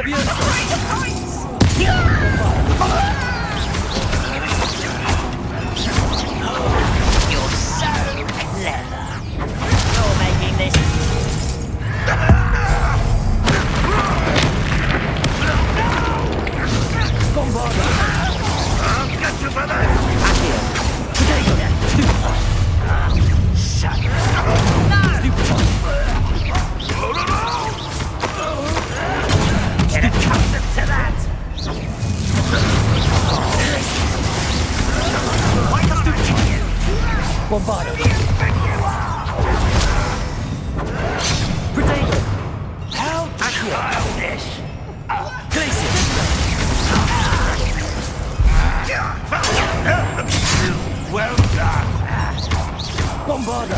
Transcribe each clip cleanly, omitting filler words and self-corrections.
You're so clever. You're making this. Bombarda! I'll get you for that! Shut up. Get accustomed to that. Bombarda! Potato! Help! Childish. Glacier! Well done! Bombarda!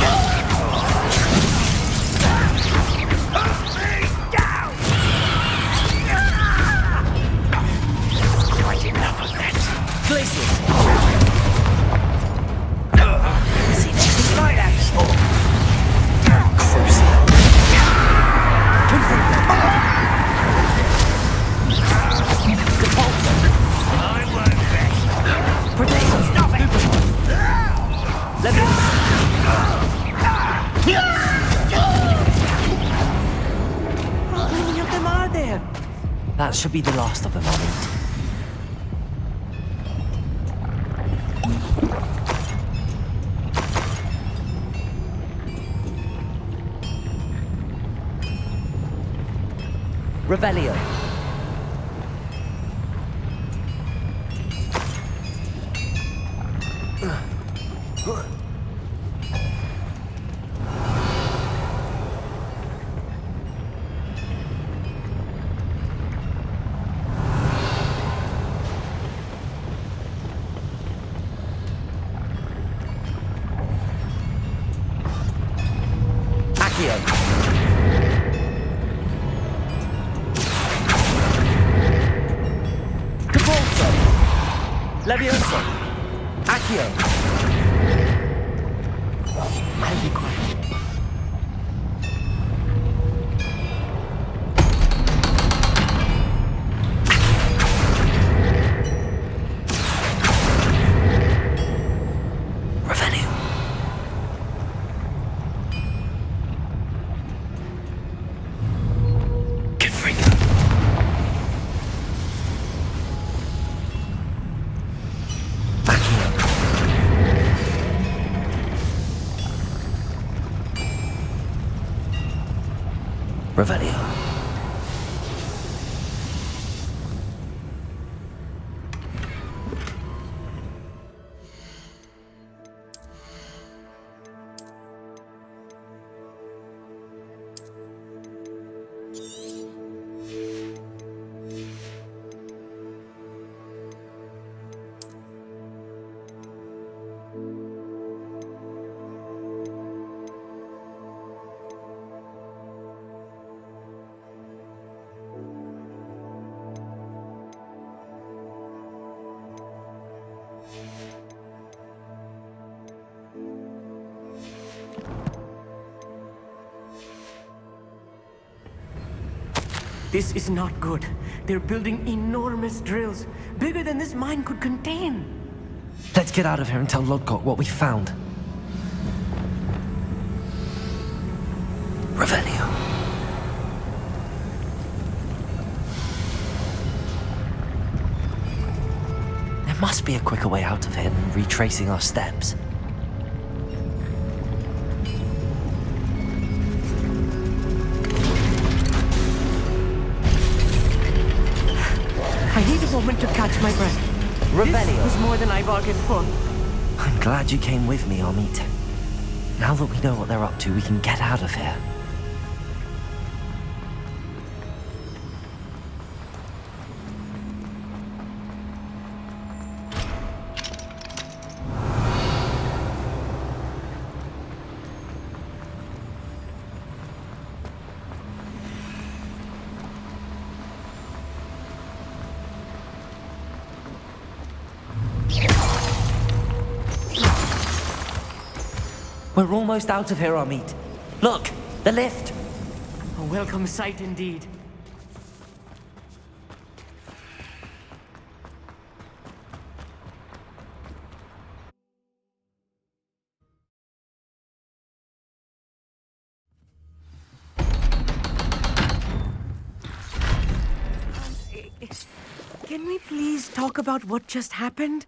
Quite enough of that. Glacier! See, there's right out before. I won't rest. Potato! Stop it. How many of them are there? That should be the last of them, I think. Revelio. Accio. Cavolso. Levioso. Accio. I'll be quiet. Revelio. Confringo. Accio. Revelio. This is not good. They're building enormous drills, bigger than this mine could contain. Let's get out of here and tell Lodcock what we found. Revelio. There must be a quicker way out of here than retracing our steps. I need a moment to catch my breath. Revelio. This was more than I bargained for. I'm glad you came with me, Amit. Now that we know what they're up to, we can get out of here. We're almost out of here, Amit. Look, the lift. A welcome sight indeed. Can we please talk about what just happened?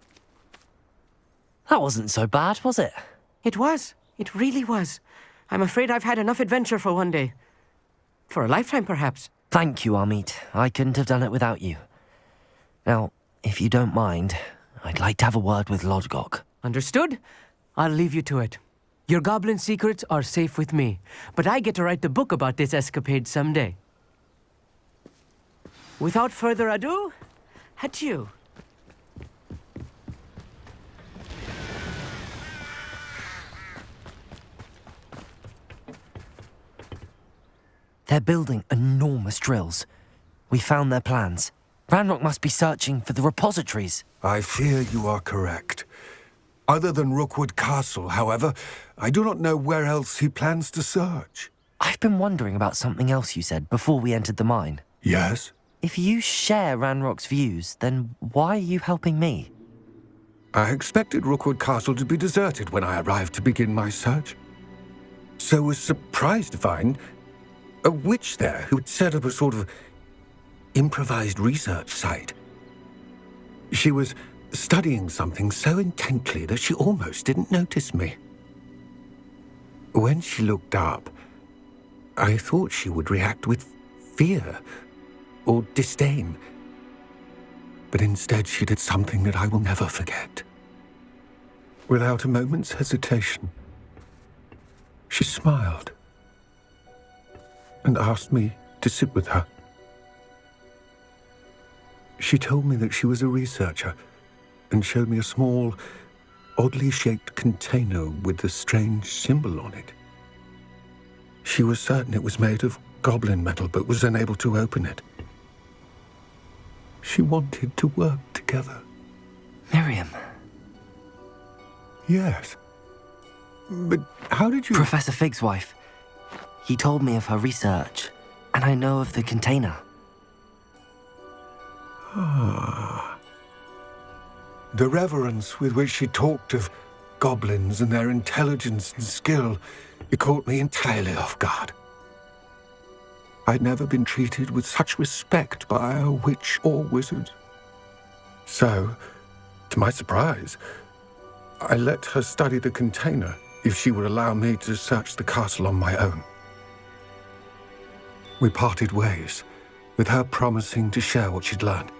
That wasn't so bad, was it? It was. It really was. I'm afraid I've had enough adventure for one day. For a lifetime, perhaps. Thank you, Amit. I couldn't have done it without you. Now, if you don't mind, I'd like to have a word with Lodgok. Understood? I'll leave you to it. Your goblin secrets are safe with me, but I get to write the book about this escapade someday. Without further ado, adieu. They're building enormous drills. We found their plans. Ranrock must be searching for the repositories. I fear you are correct. Other than Rookwood Castle, however, I do not know where else he plans to search. I've been wondering about something else you said before we entered the mine. Yes? If you share Ranrock's views, then why are you helping me? I expected Rookwood Castle to be deserted when I arrived to begin my search. So was surprised to find a witch there who had set up a sort of improvised research site. She was studying something so intently that she almost didn't notice me. When she looked up, I thought she would react with fear or disdain. But instead she did something that I will never forget. Without a moment's hesitation, she smiled and asked me to sit with her. She told me that she was a researcher and showed me a small, oddly shaped container with a strange symbol on it. She was certain it was made of goblin metal, but was unable to open it. She wanted to work together. Miriam. Yes. But how did you... Professor Fig's wife. He told me of her research, and I know of the container. The reverence with which she talked of goblins and their intelligence and skill, it caught me entirely off guard. I'd never been treated with such respect by a witch or wizard. So, to my surprise, I let her study the container if she would allow me to search the castle on my own. We parted ways, with her promising to share what she'd learned.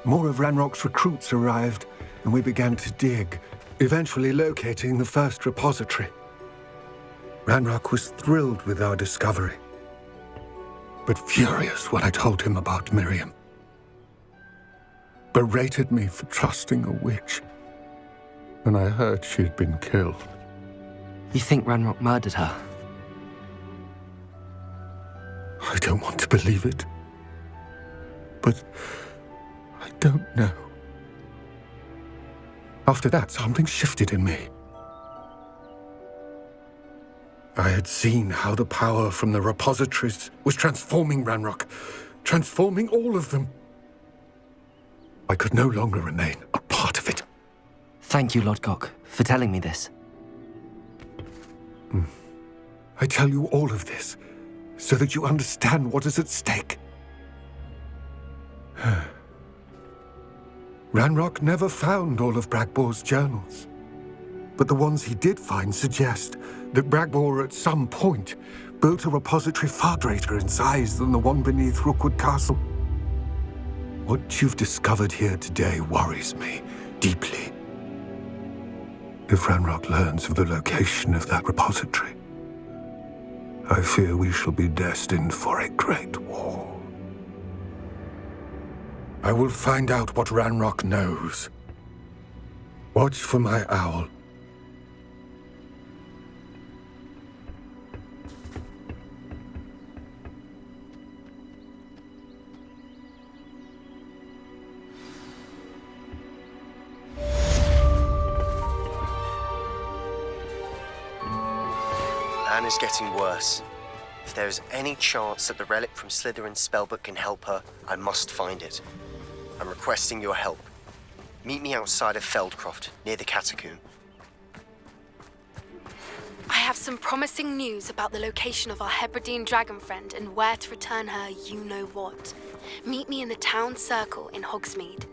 More of Ranrock's recruits arrived, and we began to dig, eventually locating the first repository. Ranrock was thrilled with our discovery, but furious when I told him about Miriam. Berated me for trusting a witch, and I heard she'd been killed. You think Ranrock murdered her? I don't want to believe it, but I don't know. After that, something shifted in me. I had seen how the power from the repositories was transforming Ranrock, transforming all of them. I could no longer remain a part of it. Thank you, Lodgok, for telling me this. I tell you all of this so that you understand what is at stake. Ranrock never found all of Bragbor's journals, but the ones he did find suggest that Bragbor at some point built a repository far greater in size than the one beneath Rookwood Castle. What you've discovered here today worries me deeply. If Ranrock learns of the location of that repository, I fear we shall be destined for a great war. I will find out what Ranrock knows. Watch for my owl. Anna's getting worse. If there is any chance that the relic from Slytherin's spellbook can help her, I must find it. I'm requesting your help. Meet me outside of Feldcroft, near the catacomb. I have some promising news about the location of our Hebridean dragon friend and where to return her you-know-what. Meet me in the town circle in Hogsmeade.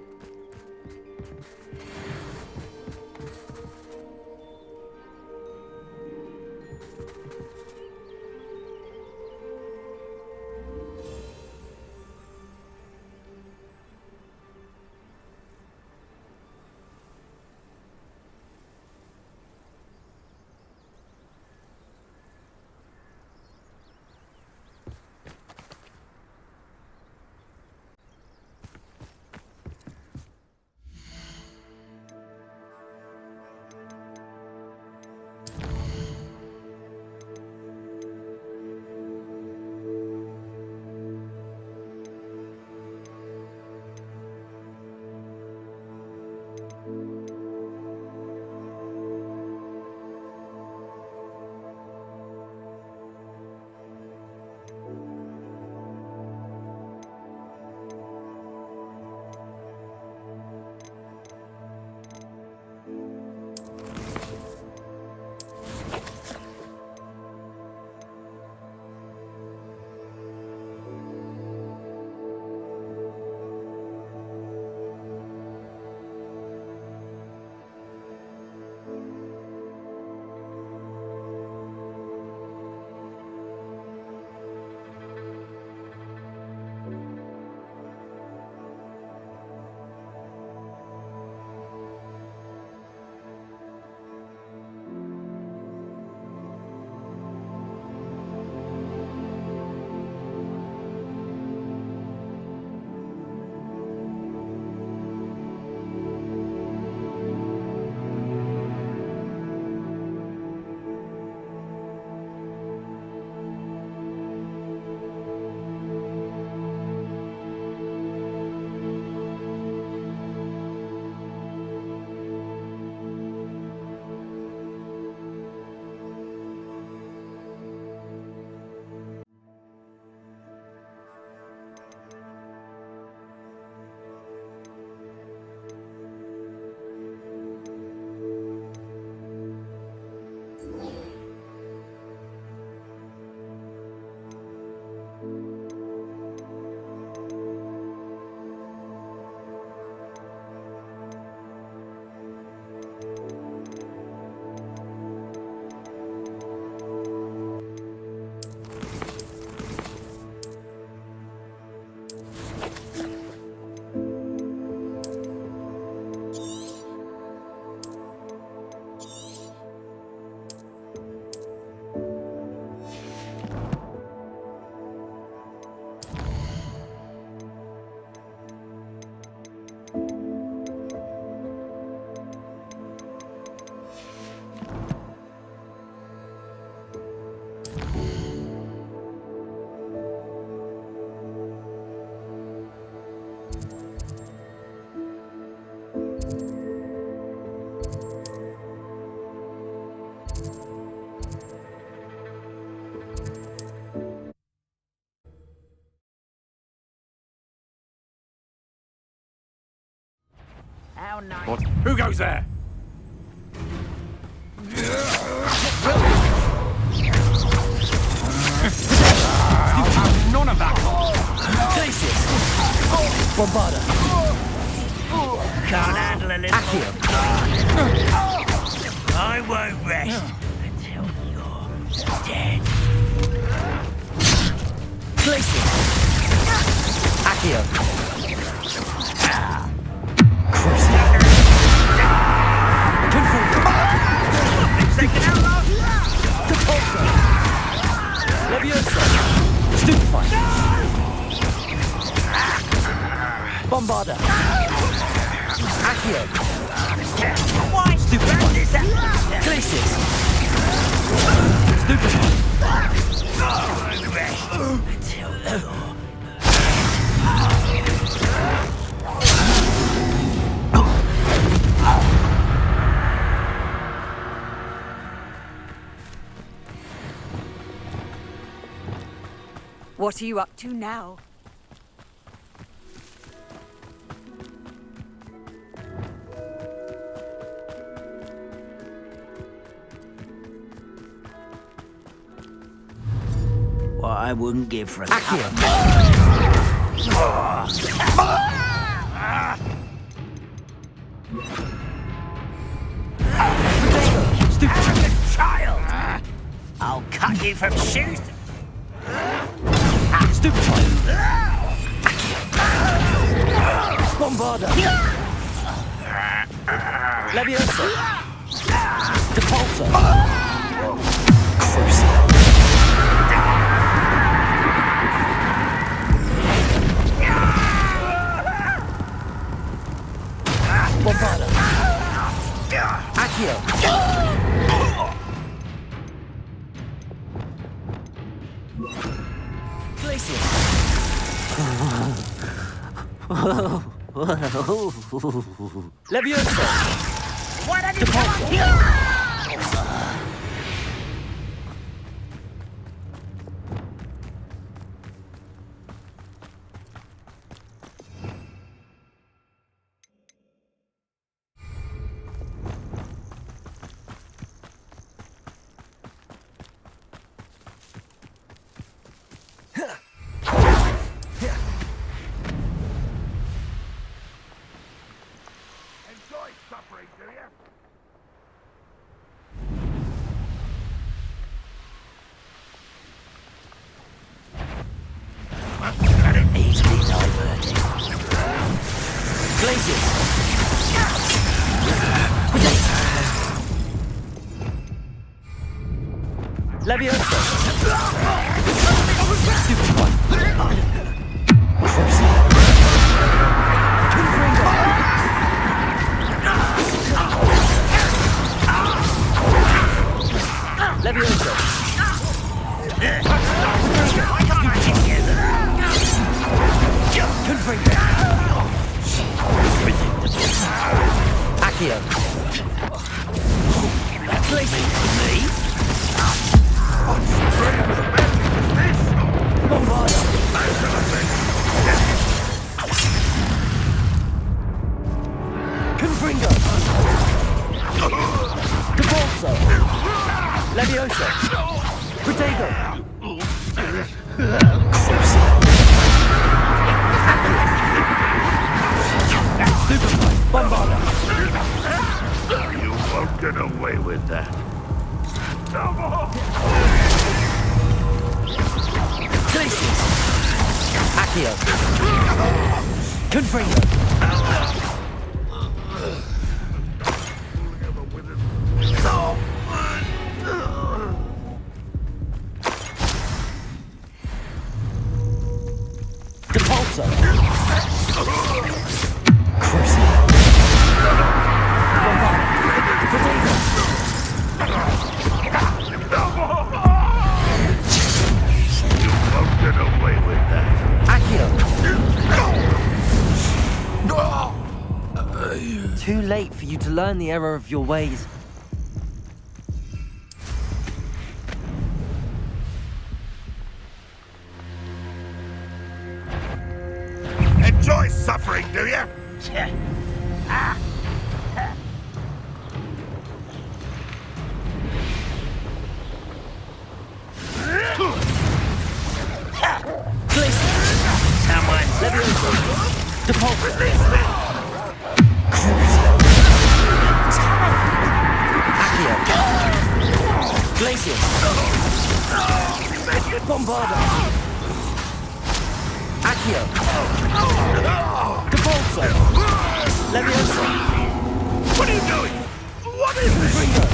How nice. What? Who goes there? I'll have none of that. Glacius! Bombarda! Can't handle a little. I won't rest until you're dead. Glacius! Accio! Crucible! Second outlaw. Repulsor! Leviosa! Stupefy! Bombarda! Accio! Why? Stupefy! This out. Glacius! Stupefy! I won't rest until you're. What are you up to now? what I wouldn't give for a Accio. Stupid child! I'll cut you from shoes. Stupid. Bombarda. Leviosa. Depulso. Crucible. Bombarda. Accio. Glacier. Leviosa. What have you Depulso. Enjoy suffering, do you? Easily diverted. Glaciers. Leviosa. Stupid one. Crucible. Confringo. Leviosa. Confringo. Accio. Glacier. Bombarda. Confringo. Depulso. Leviosa. Protego. Stupid. Bombarda. You won't get away with that. Glaciers. Accio. Confringo. Depulso. Crucible. Bombarda. Protego. You won't get away with that. Accio. Too late for you to learn the error of your ways. Enjoy suffering, do you? Someone Leviosa. Depulso. Accio. Glacier. Bombarda. Accio. Depulso. Leviosa. What are you doing? What is this? Confringo.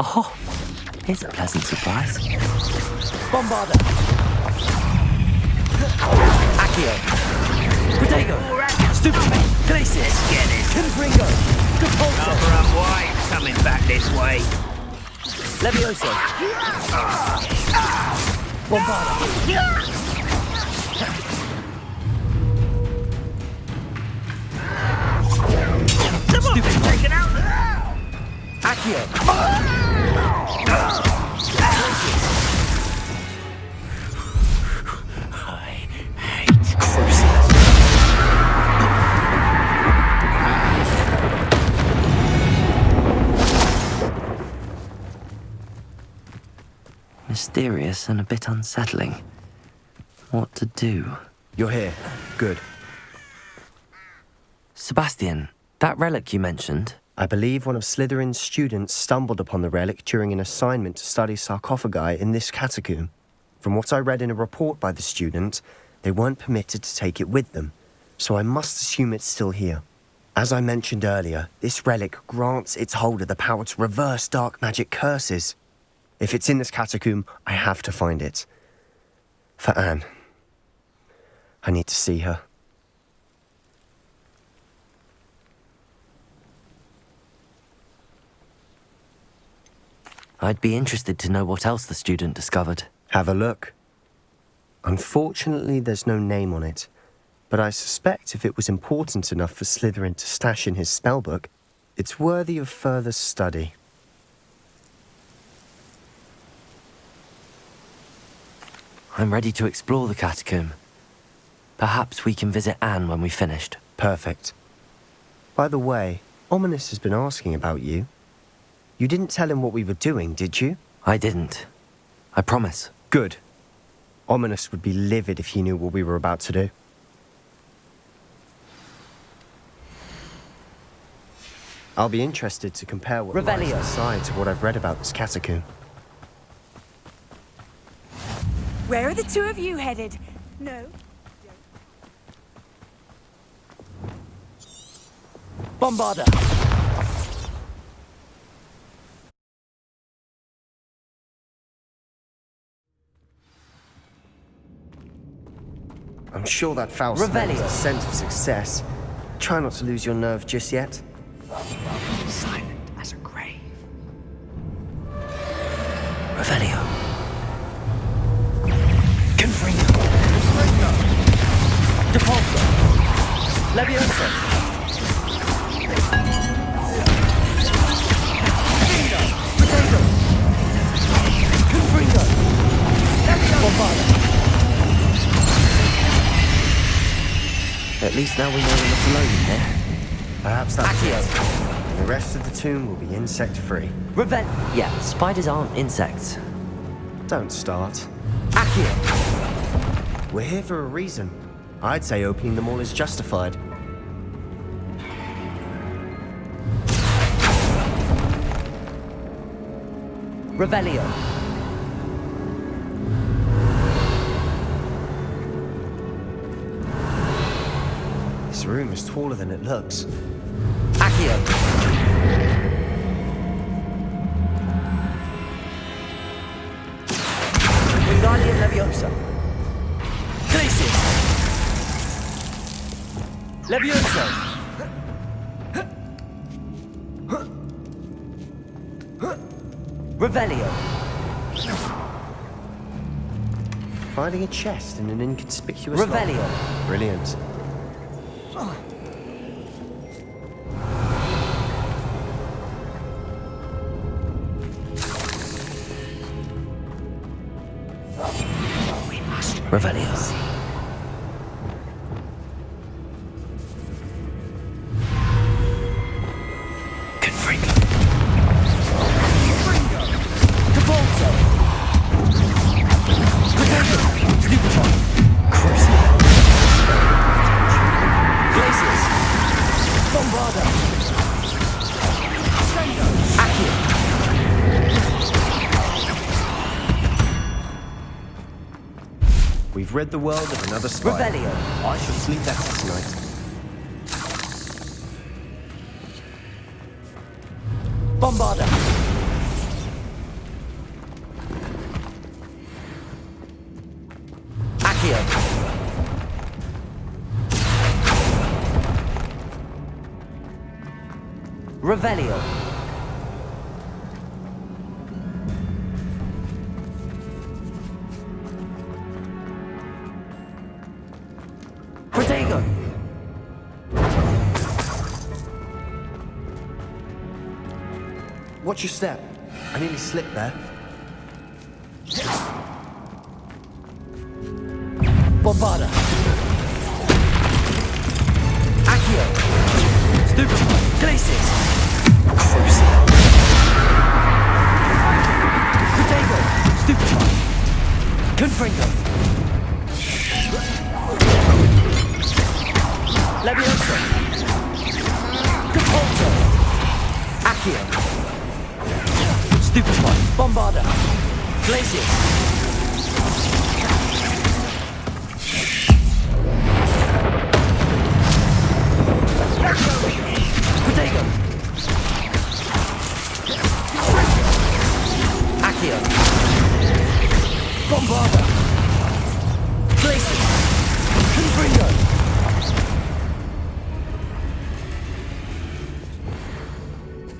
Oh, here's a pleasant surprise. Bombarda. Accio. Protego. Stupid. Glacier. Confringo. Depulso. Number of wives coming back this way. Leviosa. Bombarda. Stupid. Taken out. Accio. Mysterious and a bit unsettling. What to do? You're here. Good. Sebastian, that relic you mentioned, I believe one of Slytherin's students stumbled upon the relic during an assignment to study sarcophagi in this catacomb. From what I read in a report by the student, they weren't permitted to take it with them, so I must assume it's still here. As I mentioned earlier, this relic grants its holder the power to reverse dark magic curses. If it's in this catacomb, I have to find it. For Anne. I need to see her. I'd be interested to know what else the student discovered. Have a look. Unfortunately, there's no name on it, but I suspect if it was important enough for Slytherin to stash in his spellbook, it's worthy of further study. I'm ready to explore the catacomb. Perhaps we can visit Anne when we've finished. Perfect. By the way, Ominous has been asking about you. You didn't tell him what we were doing, did you? I didn't. I promise. Good. Ominous would be livid if he knew what we were about to do. I'll be interested to compare what lies Revelio. inside to what I've read about this catacomb. Where are the two of you headed? No. Bombarda! I'm sure that foul smell is Revelio. a sense of success. Try not to lose your nerve just yet. Silent as a grave. Revelio. Confringo. Depulso. Levioso. Potato. Confringo. Bombarda. At least now we know we're not alone in there. Perhaps that's Accio. it. The rest of the tomb will be insect-free. Yeah, spiders aren't insects. Don't start. Accio. We're here for a reason. I'd say opening them all is justified. Revelio. This room is taller than it looks. Accio. Wingardium Leviosa. Glacius. Levioso. Revelio. Finding a chest in an inconspicuous Revelio. lock. Brilliant. Revelio. Confringo. Depulso. Potato. Stupefy. Crucible. Glacius. Bombarda. Accio. We've rid the world of another spider. Revelio. I shall sleep better tonight. Bombarda. Accio. Revelio. Protego. Watch your step. I nearly slipped there. Bombarda. Accio. Stupefy. Glacius. Crucible. Protego. Stupefy. Confringo. Leviosa. Capulso. Accio. Stupefy. Bombarda. Glacius. Protego. Accio. Bombarda. Glacius. Confringo.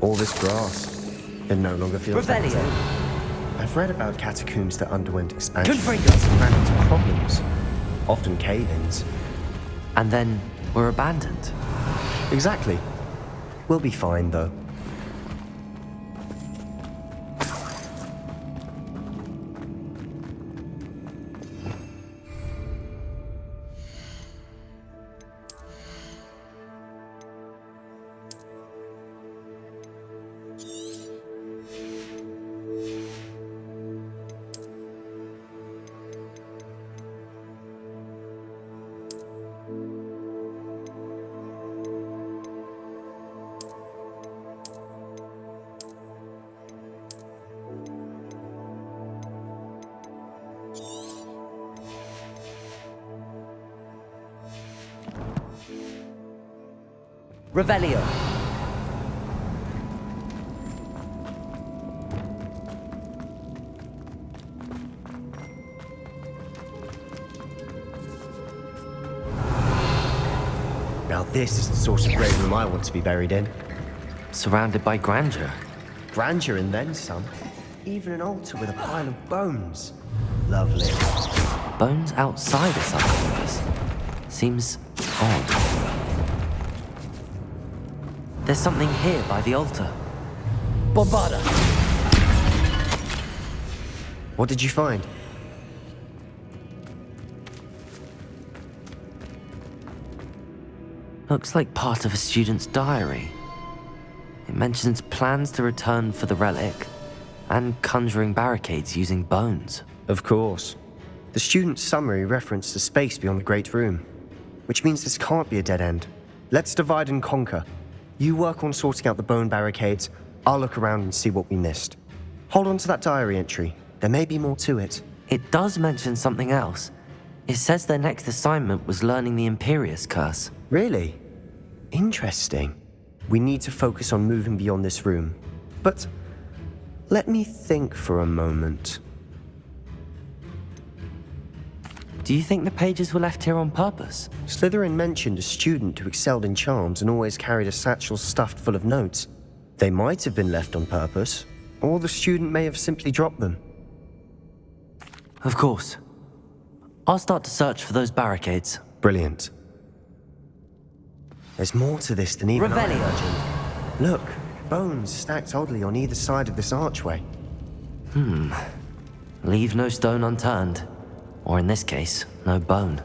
All this grass. It no longer feels like Revelio. I've read about catacombs that underwent expansion Confringo. and ran into problems. Often cave-ins. And then we're abandoned. Exactly. We'll be fine, though. Revelio. Now this is the sort of grave room I want to be buried in. Surrounded by grandeur. Grandeur and then some. Even an altar with a pile of bones. Lovely. Bones outside a sarcophagus. Seems odd. There's something here by the altar. Bombarda! What did you find? Looks like part of a student's diary. It mentions plans to return for the relic and conjuring barricades using bones. Of course. The student's summary referenced the space beyond the Great Room, which means this can't be a dead end. Let's divide and conquer. You work on sorting out the bone barricades, I'll look around and see what we missed. Hold on to that diary entry. There may be more to it. It does mention something else. It says their next assignment was learning the Imperius Curse. Really? Interesting. We need to focus on moving beyond this room. But let me think for a moment. Do you think the pages were left here on purpose? Slytherin mentioned a student who excelled in charms and always carried a satchel stuffed full of notes. They might have been left on purpose, or the student may have simply dropped them. Of course. I'll start to search for those barricades. Brilliant. There's more to this than even I Revelio. imagined. Look, bones stacked oddly on either side of this archway. Leave no stone unturned. Or in this case, no bone.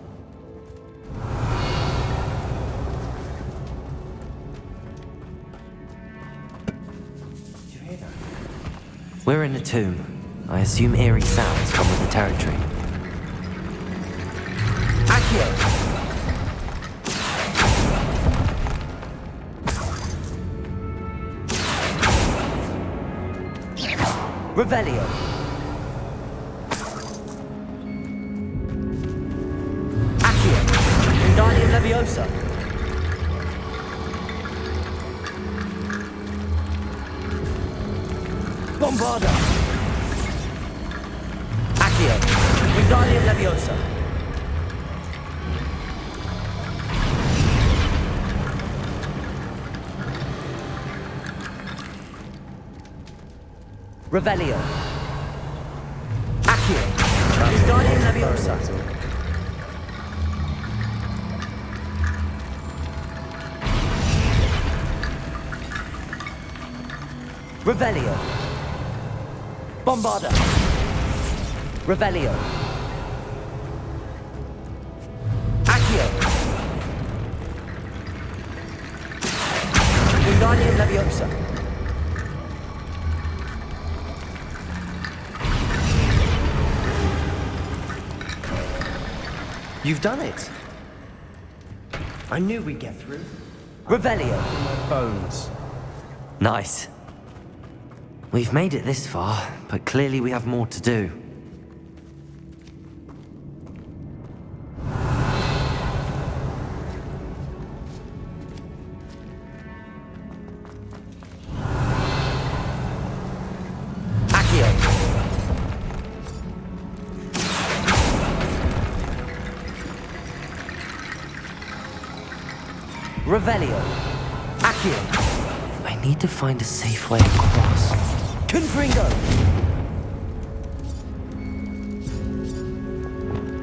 We're in a tomb. I assume eerie sounds come with the territory. Accio! Revelio! Accio! Wingardium Leviosa! Bombarda! Accio! Wingardium Leviosa! Revelio! Accio! Wingardium Leviosa! Revelio! Bombarda! Revelio! Accio! Wingardium Leviosa! You've done it. I knew we'd get through. Revelio. In my bones. Nice. We've made it this far, but clearly we have more to do. Revelio. Accio. I need to find a safe way across. Confringo.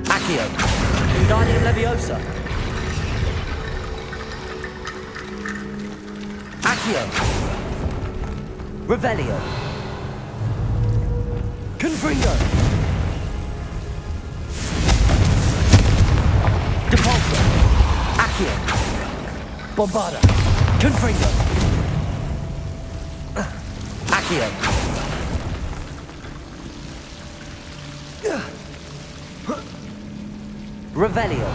Accio. Wingardium Leviosa. Accio. Revelio. Confringo. Depulso. Accio. Bombarda. Confringo. Accio. Revelio.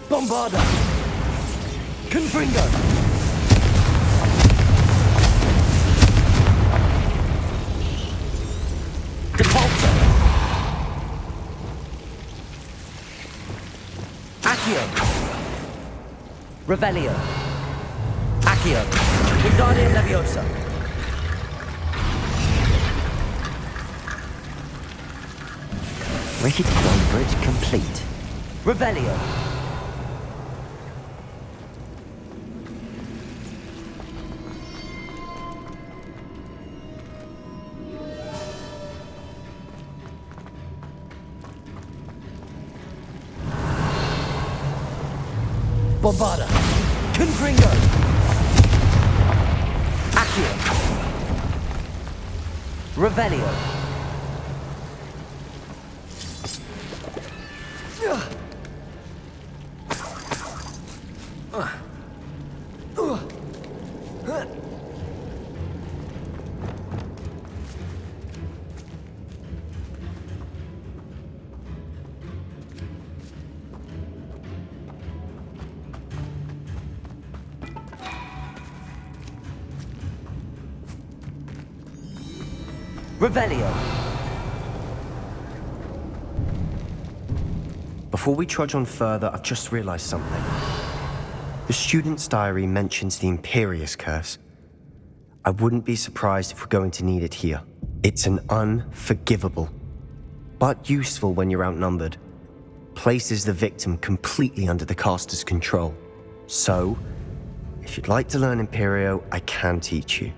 Bombarda. Confringo. Depulso. Accio. Revelio. Accio. Wingardium Leviosa. Wicked One Bridge complete. Revelio. Bombarda. Confringo. Accio. Revelio. Revelio. Before we trudge on further, I've just realized something. The student's diary mentions the Imperious Curse. I wouldn't be surprised if we're going to need it here. It's an unforgivable, but useful when you're outnumbered. Places the victim completely under the caster's control. So, if you'd like to learn Imperio, I can teach you.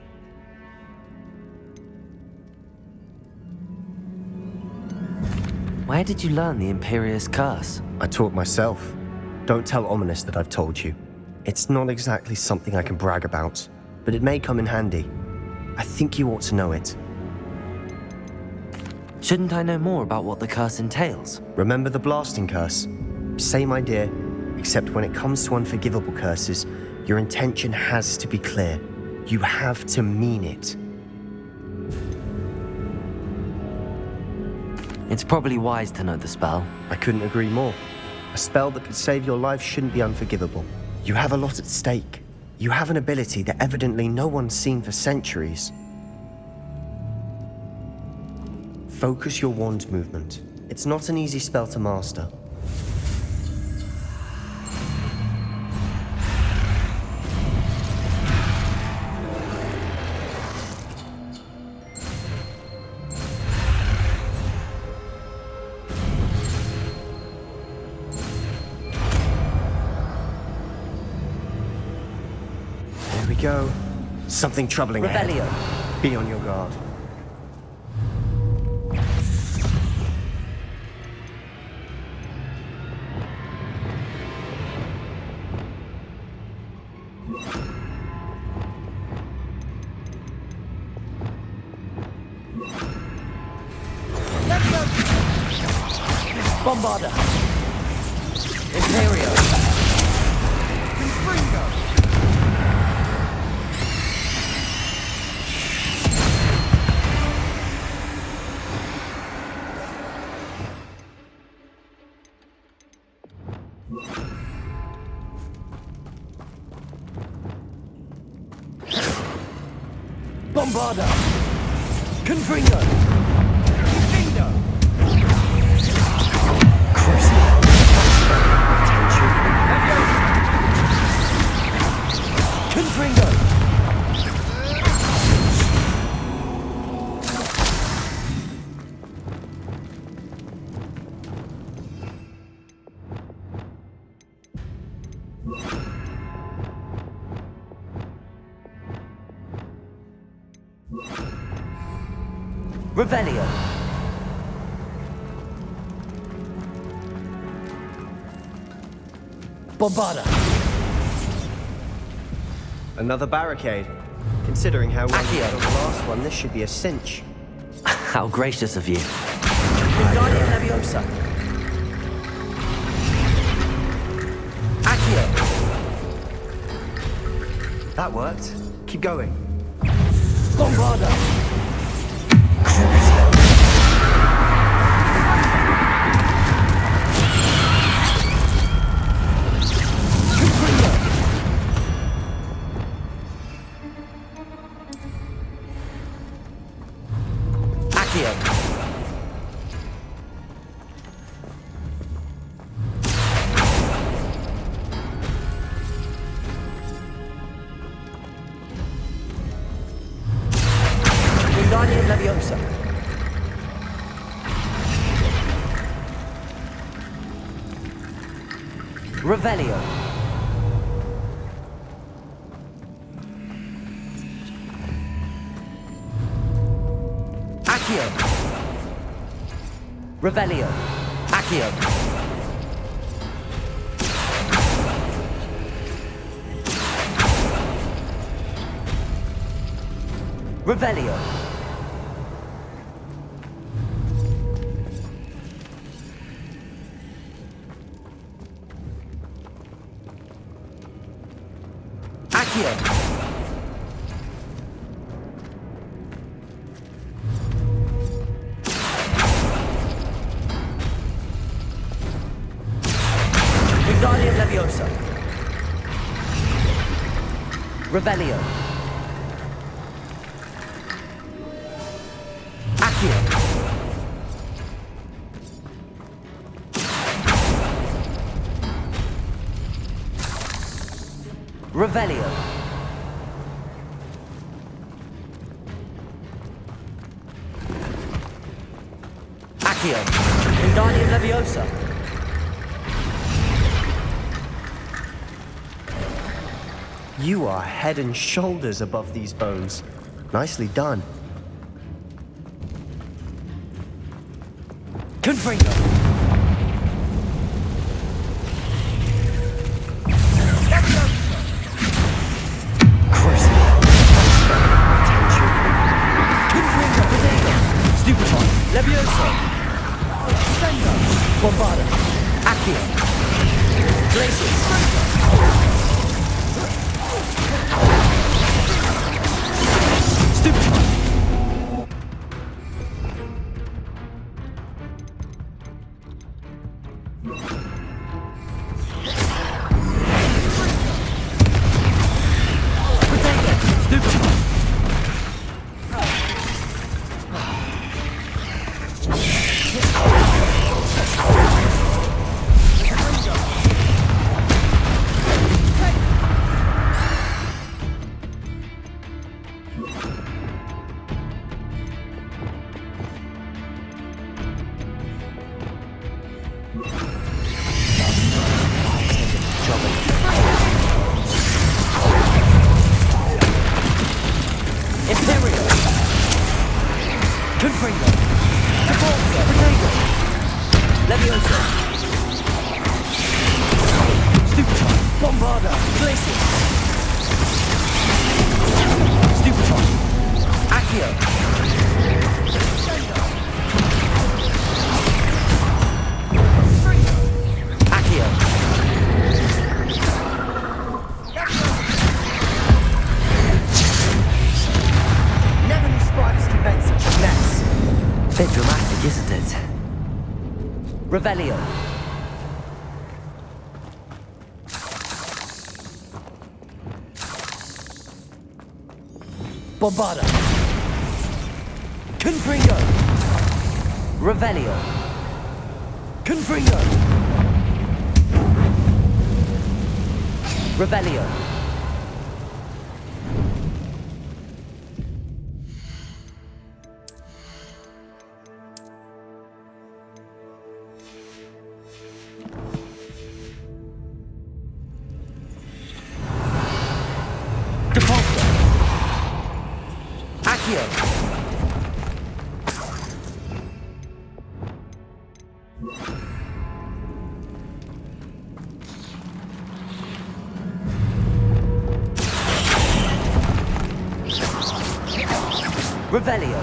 Where did you learn the Imperious Curse? I taught myself. Don't tell Ominous that I've told you. It's not exactly something I can brag about, but it may come in handy. I think you ought to know it. Shouldn't I know more about what the curse entails? Remember the blasting curse? Same idea, except when it comes to unforgivable curses, your intention has to be clear. You have to mean it. It's probably wise to know the spell. I couldn't agree more. A spell that could save your life shouldn't be unforgivable. You have a lot at stake. You have an ability that evidently no one's seen for centuries. Focus your wand movement. It's not an easy spell to master. There we go. Something troubling ahead. Revelio. Be on your guard. Bombarda. Imperio. Confringo. Bombarda! Confringo! Confringo! Crucible! Confringo! Revelio. Bombarda. Another barricade. Considering how well we Accio. got on the last one, this should be a cinch. How gracious of you. Wingardium Leviosa. Accio. That worked. Keep going. Bombarda. Accio. Wingardium Leviosa. Revelio. Accio. Revelio. Accio. Revelio. Accio. Wingardium Leviosa. Revelio. Accio. Revelio. Accio. Wingardium Leviosa. You are head and shoulders above these bones. Nicely done. Confringo. Confringo. Potato. Stupefy. Leviosa. Sendo. Bombarda. Accio. Glacius. Stupefy. Potato. Stupefy. Imperial. Confringo. Caporza. Potato. Leviosa. Stupefy. Bombarda. Glacius. Stupefy. Accio. Accio. Never knew spiders could make such a mess. Bit dramatic, isn't it? Revelio. Bombarda. Confringo. Revelio. Confringo. Revelio. Depulso. Accio. Revelio.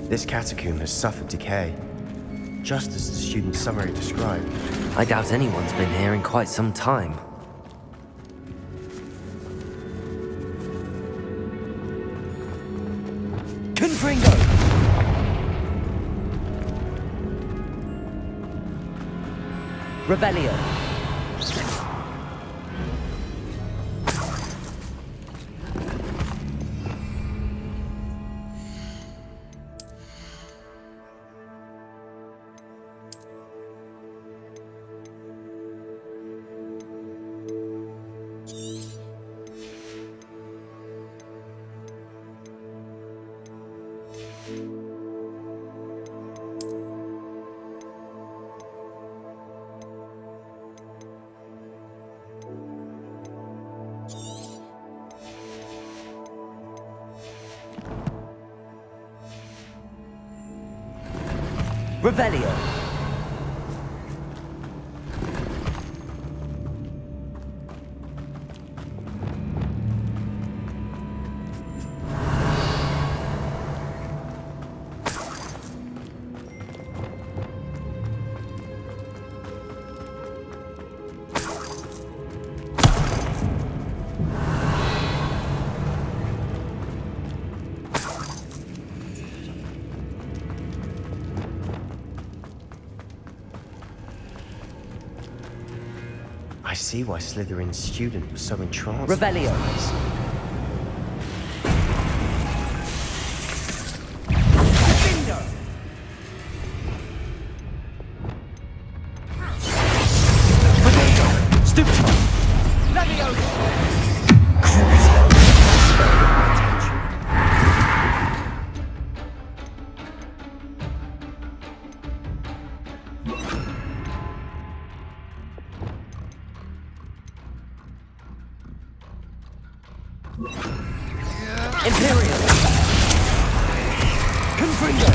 This catacomb has suffered decay, just as the student's summary described. I doubt anyone's been here in quite some time. Confringo! Revelio. Revelio. I see why Slytherin's student was so entranced. Revelio. Imperial. Confringo.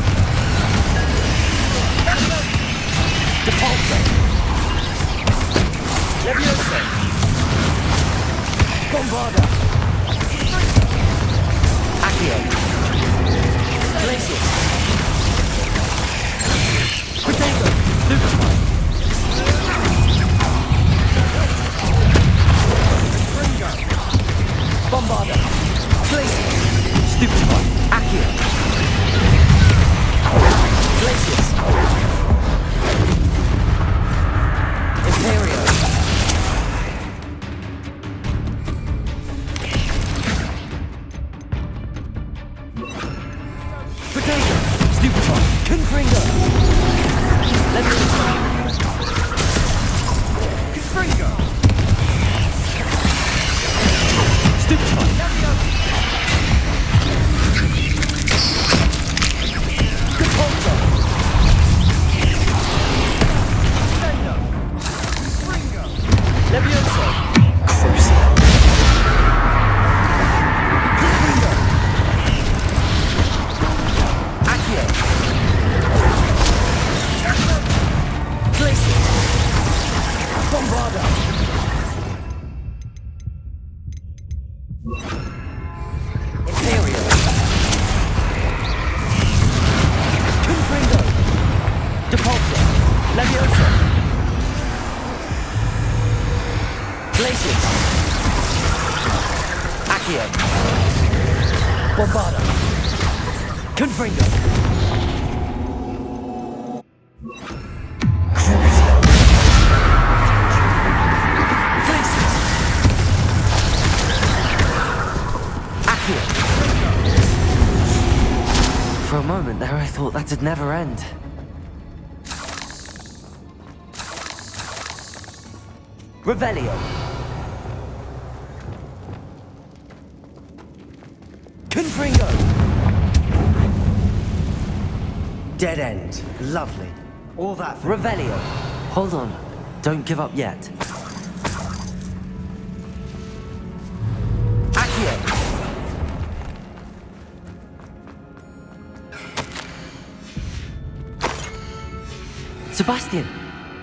Depulso. Levioso. Bombarda. Accio. Glacius. Potato. Stupefy. Bombarda. Glacius. Stupefy. Accio. Glacius. Imperio. Potato. Stupefy. Confringo. Levioso. Confringo. Stupefy. Depulso. Levioso. Crucio. Confringo. Accio. Glacius. Bombarda. Imperio. Confringo. Depulso. Levioso. Glacius. Accio. Bombarda. Confringo. Crucio. thought that'd never end. Revelio. Confringo. Dead end. Lovely. All that for Revelio. Hold on. Don't give up yet. Accio. Sebastian!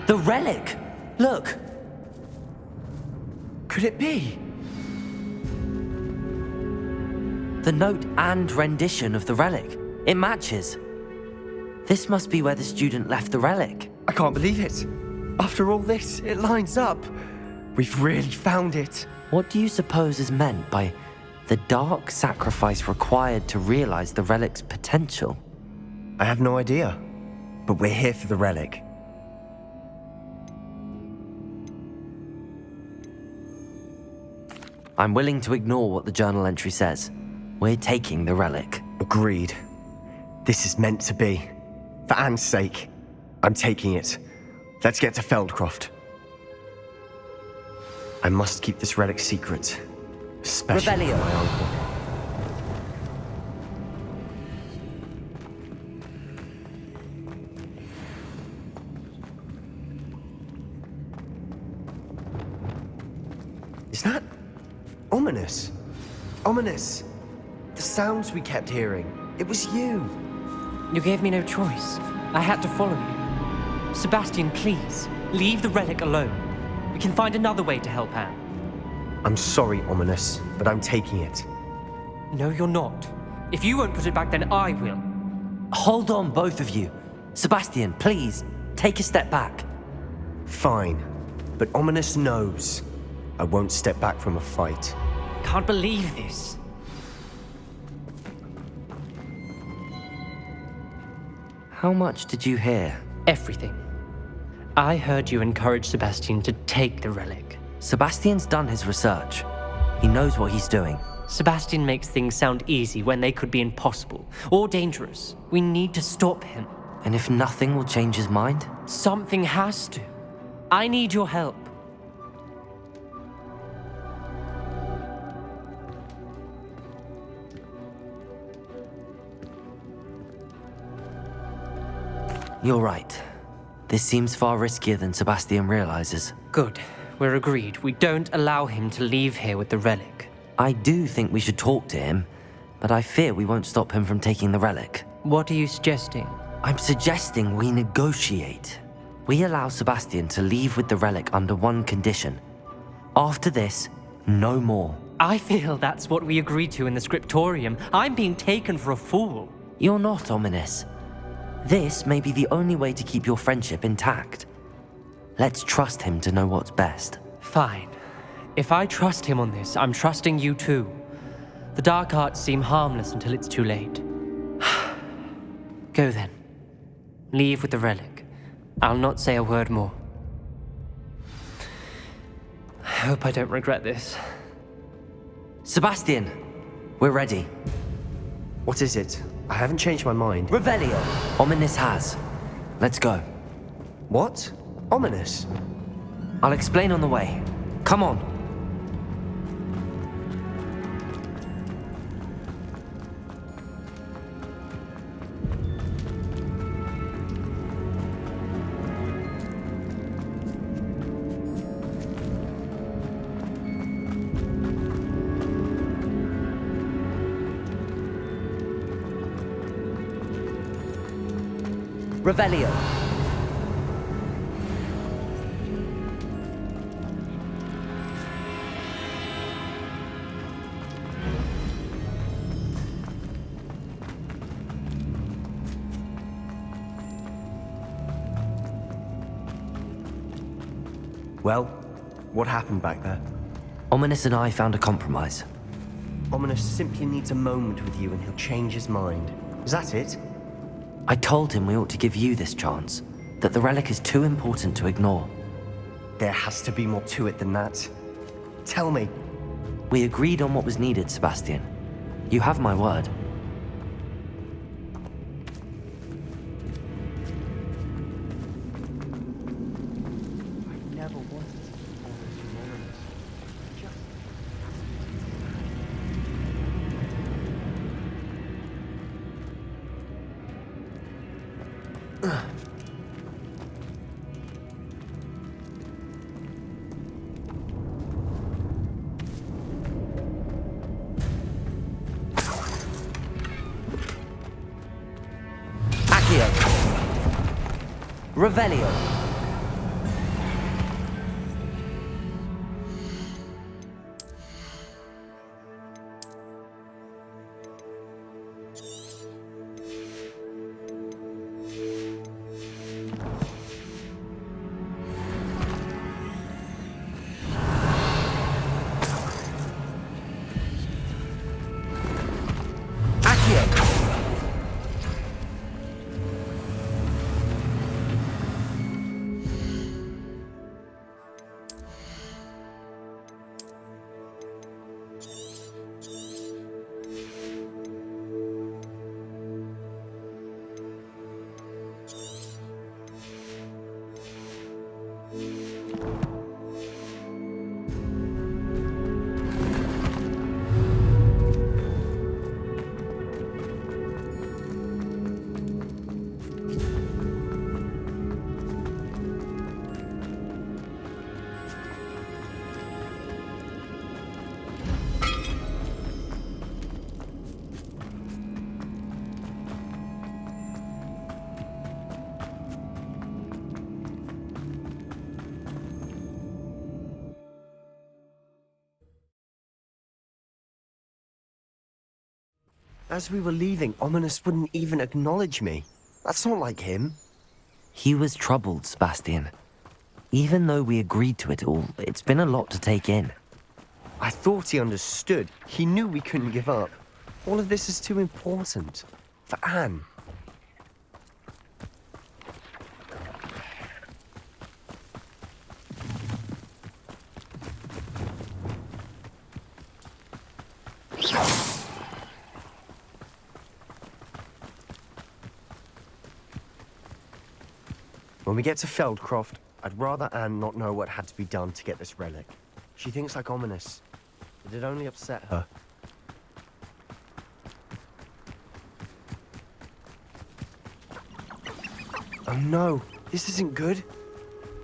The relic! Look! Could it be? The note and rendition of the relic. It matches. This must be where the student left the relic. I can't believe it. After all this, it lines up. We've really found it. What do you suppose is meant by the dark sacrifice required to realize the relic's potential? I have no idea. But we're here for the relic. I'm willing to ignore what the journal entry says. We're taking the relic. Agreed. This is meant to be. For Anne's sake, I'm taking it. Let's get to Feldcroft. I must keep this relic secret. Especially Revelio. from my uncle. Is that ominous? Ominous. The sounds we kept hearing. It was you. You gave me no choice. I had to follow you. Sebastian, please, leave the relic alone. We can find another way to help Anne. I'm sorry, Ominous, but I'm taking it. No, you're not. If you won't put it back, then I will. Hold on, both of you. Sebastian, please, take a step back. Fine, but Ominous knows I won't step back from a fight. Can't believe this. How much did you hear? Everything. I heard you encourage Sebastian to take the relic. Sebastian's done his research. He knows what he's doing. Sebastian makes things sound easy when they could be impossible or dangerous. We need to stop him. And if nothing will change his mind? Something has to. I need your help. You're right. This seems far riskier than Sebastian realizes. Good. We're agreed. We don't allow him to leave here with the relic. I do think we should talk to him, but I fear we won't stop him from taking the relic. What are you suggesting? I'm suggesting we negotiate. We allow Sebastian to leave with the relic under one condition. After this, no more. I feel that's what we agreed to in the scriptorium. I'm being taken for a fool. You're not, Ominous. This may be the only way to keep your friendship intact. Let's trust him to know what's best. Fine. If I trust him on this, I'm trusting you too. The dark arts seem harmless until it's too late. Go then. Leave with the relic. I'll not say a word more. I hope I don't regret this. Sebastian, we're ready. What is it? I haven't changed my mind. Revelio. Ominous has. Let's go. What? Ominous? I'll explain on the way. Come on. Revelio. Well, what happened back there? Ominous and I found a compromise. Ominous simply needs a moment with you and he'll change his mind. Is that it? I told him we ought to give you this chance, that the relic is too important to ignore. There has to be more to it than that. Tell me. We agreed on what was needed, Sebastian. You have my word. never wanted to keep all those anonymous. Just Accio. Revelio. as we were leaving, Ominous wouldn't even acknowledge me. That's not like him. He was troubled, Sebastian. Even though we agreed to it all, it's been a lot to take in. I thought he understood. He knew we couldn't give up. All of this is too important. For Anne. When we get to Feldcroft, I'd rather Anne not know what had to be done to get this relic. She thinks like Ominous. It'd only upset her. Oh no, this isn't good.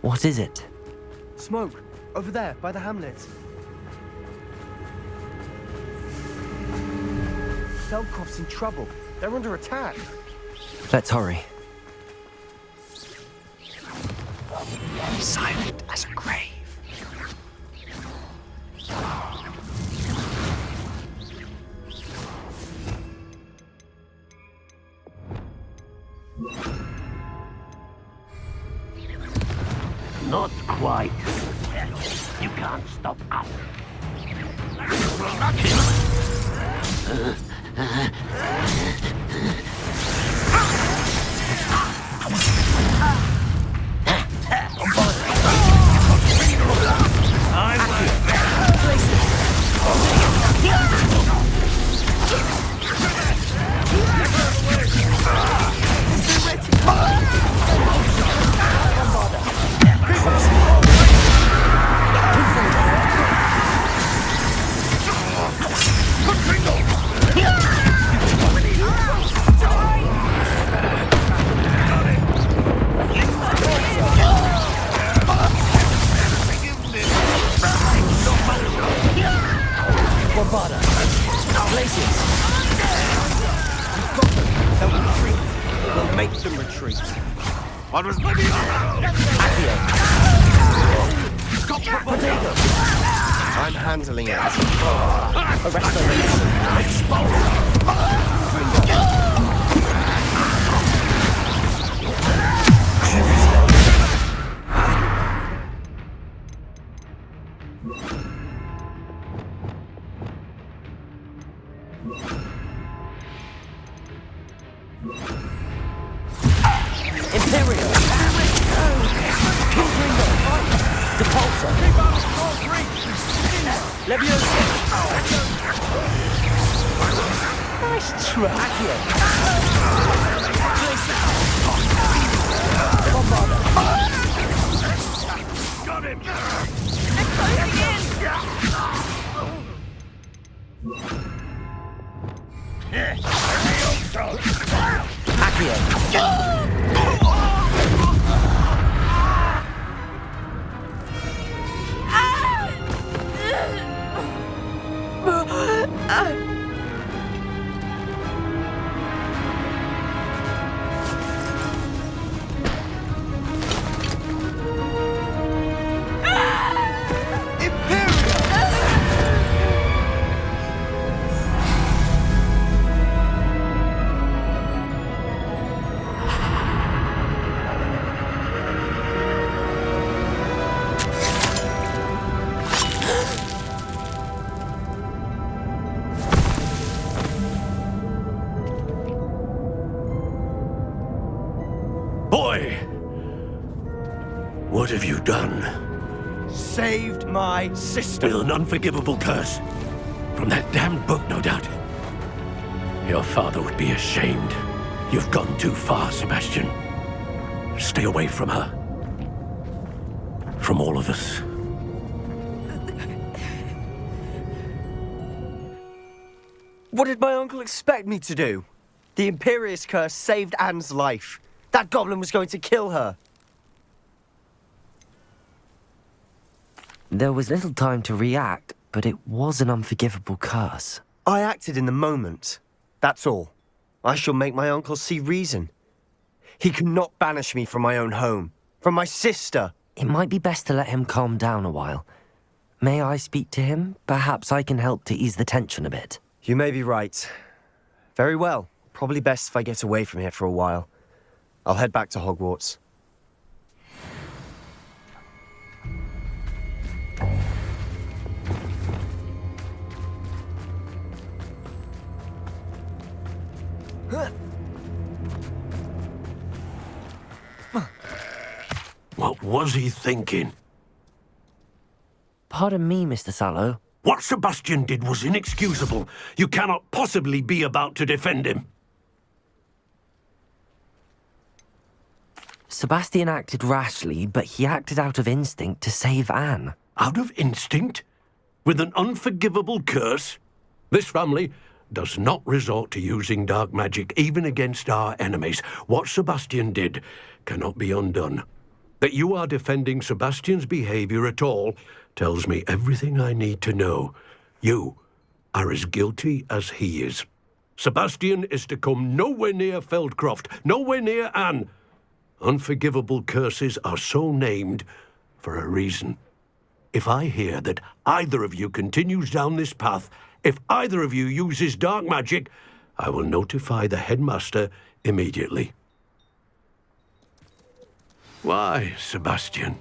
What is it? Smoke, over there, by the hamlet. Feldcroft's in trouble. They're under attack. Let's hurry. Silent as a grave. Not quite. You can't stop us. What was my I'm handling it. Nice try. Got him! Boy! What have you done? Saved my sister. With an unforgivable curse. From that damned book, no doubt. Your father would be ashamed. You've gone too far, Sebastian. Stay away from her. From all of us. What did my uncle expect me to do? The Imperious curse saved Anne's life. That goblin was going to kill her. There was little time to react, but it was an unforgivable curse. I acted in the moment. That's all. I shall make my uncle see reason. He cannot banish me from my own home, from my sister. It might be best to let him calm down a while. May I speak to him? Perhaps I can help to ease the tension a bit. You may be right. Very well. Probably best if I get away from here for a while. I'll head back to Hogwarts. What was he thinking? Pardon me, Mr. Sallow. What Sebastian did was inexcusable. You cannot possibly be about to defend him. Sebastian acted rashly, but he acted out of instinct to save Anne. Out of instinct? With an unforgivable curse? This family does not resort to using dark magic even against our enemies. What Sebastian did cannot be undone. That you are defending Sebastian's behavior at all tells me everything I need to know. You are as guilty as he is. Sebastian is to come nowhere near Feldcroft, nowhere near Anne. Unforgivable curses are so named for a reason. If I hear that either of you continues down this path, if either of you uses dark magic, I will notify the headmaster immediately. Why, Sebastian?